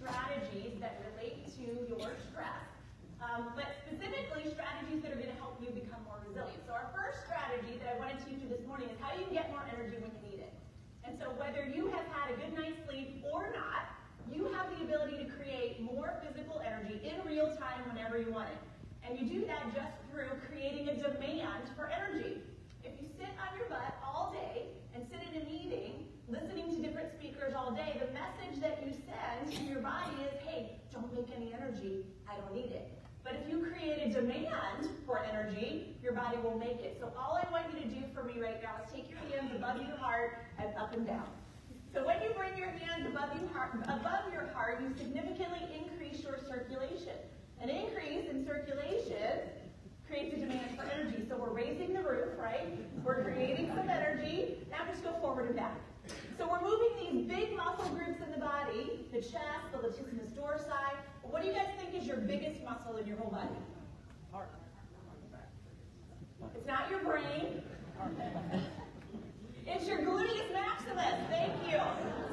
strategies that relate to your stress, but specifically strategies that are going to help you become more resilient. So our first strategy that I want to teach you this morning is how you can get more energy when you need it. And so whether you have had a good night's sleep or not, you have the ability to create more physical energy in real time whenever you want it. And you do that just through creating a demand for energy. If you sit on your butt all day and sit in a meeting, listening to different speakers all day, the message that you send to your body is, hey, don't make any energy, I don't need it. But if you create a demand for energy, your body will make it. So all I want you to do for me right now is take your hands above your heart and up and down. So when you bring your hands above your heart, you significantly increase your circulation. An increase in circulation creates a demand for energy. So we're raising the roof, right? We're creating some energy. Now just go forward and back. So we're moving these big muscle groups in the body, the chest, the latissimus dorsi. What do you guys think is your biggest muscle in your whole body? Heart. It's not your brain. It's your gluteus maximus. Thank you.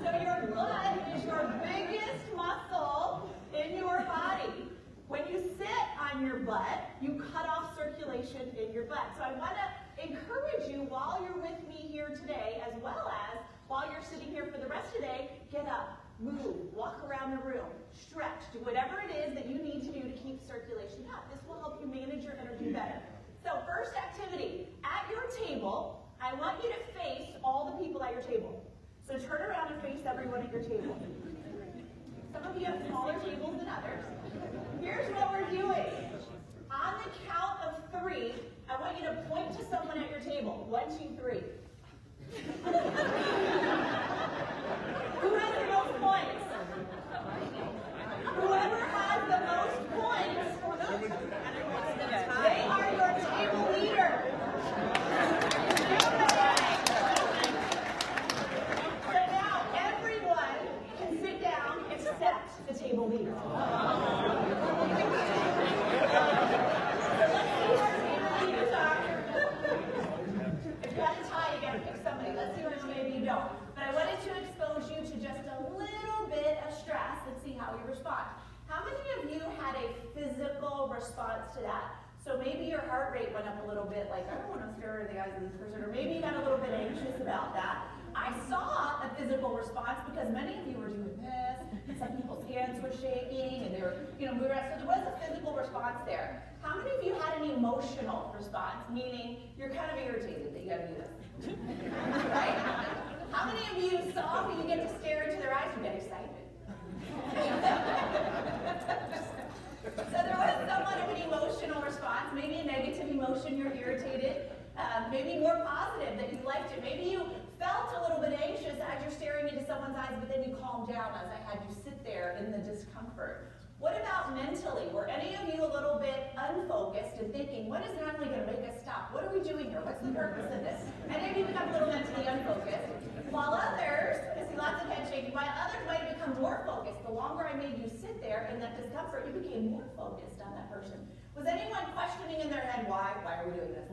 So your butt is your biggest muscle in your body. When you sit on your butt, you cut off circulation in your butt. So I want to encourage you while you're with me here today, as well as while you're sitting here for the rest of the day, get up, move, walk around the room, stretch, do whatever it is that you need to do to keep circulation up. This will help you manage your energy better. So first activity, at your table, I want you to face all the people at your table. So turn around and face everyone at your table. Some of you have smaller tables than others. Here's what we're doing. On the count of 3, I want you to point to someone at your table. 1, 2, 3. Who has the most points? Whoever has the most points, they are your table leader. So now everyone can sit down except the table leader. But I wanted to expose you to just a little bit of stress and see how you respond. How many of you had a physical response to that? So maybe your heart rate went up a little bit, like, I don't want to stare in the eyes of this person, or maybe you got a little bit anxious about that. I saw a physical response because many of you were doing this, and some people's hands were shaking, and they were, moving around. So there was a physical response there. How many of you had an emotional response, meaning you're kind of irritated that you got to do this? Right? How many of you saw when you get to stare into their eyes, you get excited? So there was somewhat of an emotional response, maybe a negative emotion, you're irritated, maybe more positive that you liked it. Maybe you felt a little bit anxious as you're staring into someone's eyes, but then you calmed down as I had you sit there in the discomfort. What about mentally? Were any of you a little bit unfocused and thinking, what is normally going to make us stop? What are we doing here? What's the purpose of this? Any of you become a little mentally unfocused? While others, I see lots of head shaking, while others might have become more focused. The longer I made you sit there in that discomfort, you became more focused on that person. Was anyone questioning in their head, why are we doing this?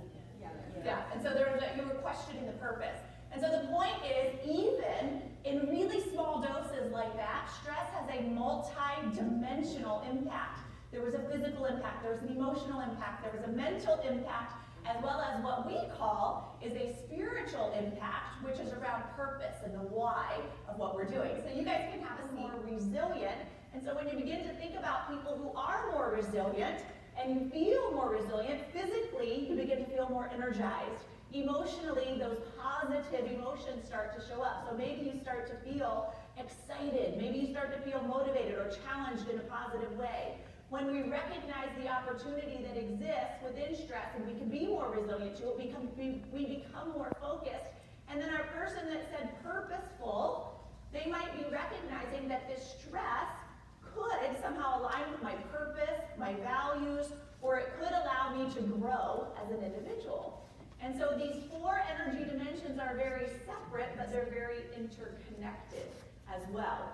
Yeah. And so you were questioning the purpose. And so the point is, even in really small doses like that, stress has a multi-dimensional impact. There was a physical impact, there was an emotional impact, there was a mental impact, as well as what we call is a spiritual impact, which is around purpose and the why of what we're doing. So you guys can have us more resilient. And so when you begin to think about people who are more resilient, and you feel more resilient, physically you begin to feel more energized. Emotionally, those positive emotions start to show up. So maybe you start to feel excited. Maybe you start to feel motivated or challenged in a positive way. When we recognize the opportunity that exists within stress and we can be more resilient to it, we become more focused. And then our person that said purposeful, they might be recognizing that this stress could somehow align with my purpose, my values, or it could allow me to grow as an individual. And so these 4 energy dimensions are very separate, but they're very interconnected as well.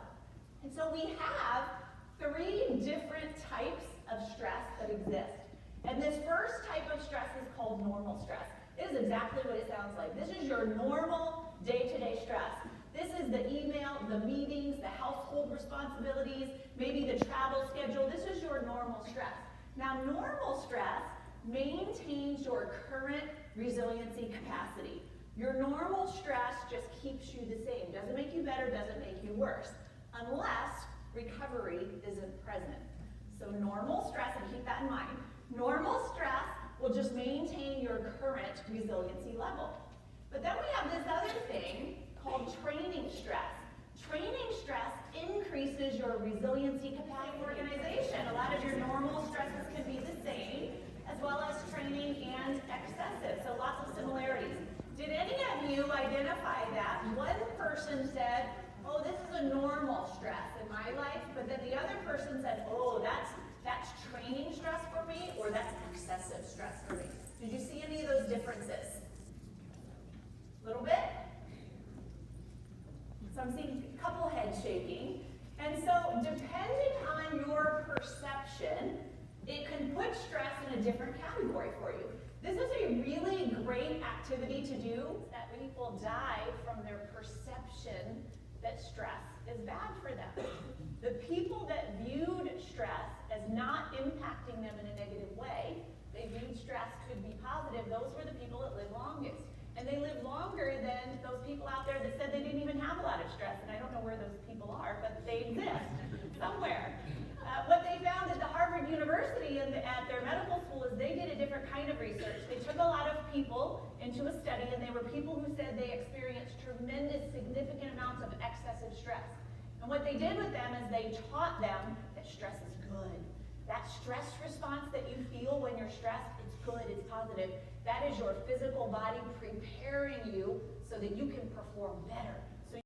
And so we have 3 different types of stress that exist. And this first type of stress is called normal stress. It is exactly what it sounds like. This is your normal day-to-day stress. This is the email, the meetings, the household responsibilities, maybe the travel schedule. This is your normal stress. Now, normal stress maintains your current resiliency capacity. Your normal stress just keeps you the same. Doesn't make you better, doesn't make you worse, unless recovery isn't present. So normal stress, and keep that in mind, normal stress will just maintain your current resiliency level. But then we have this other thing called training stress. Training stress increases your resiliency capacity organization. A lot of your normal stresses can be the same, as well as training and excessive. So lots of similarities. Did any of you identify that? One person said, oh, this is a normal stress in my life, but then the other person said, oh, that's training stress for me, or that's excessive stress for me. Did you see any of those differences? A little bit? So I'm seeing a couple heads shaking. And so depending on your perception, it can put stress in a different category for you. This is a really great activity to do that people die from their perception that stress is bad for them. The people that viewed stress as not impacting them in a negative way, they viewed stress could be positive, those were the people that lived longest. And they lived longer than those people out there that said they didn't even have a lot of stress. And I don't know where those people are, but they exist somewhere. What they found at the Harvard University and at their medical school is they did a different kind of research. They took a lot of people into a study, and they were people who said they experienced tremendous, significant amounts of excessive stress. And what they did with them is they taught them that stress is good. That stress response that you feel when you're stressed, it's good, it's positive. That is your physical body preparing you so that you can perform better.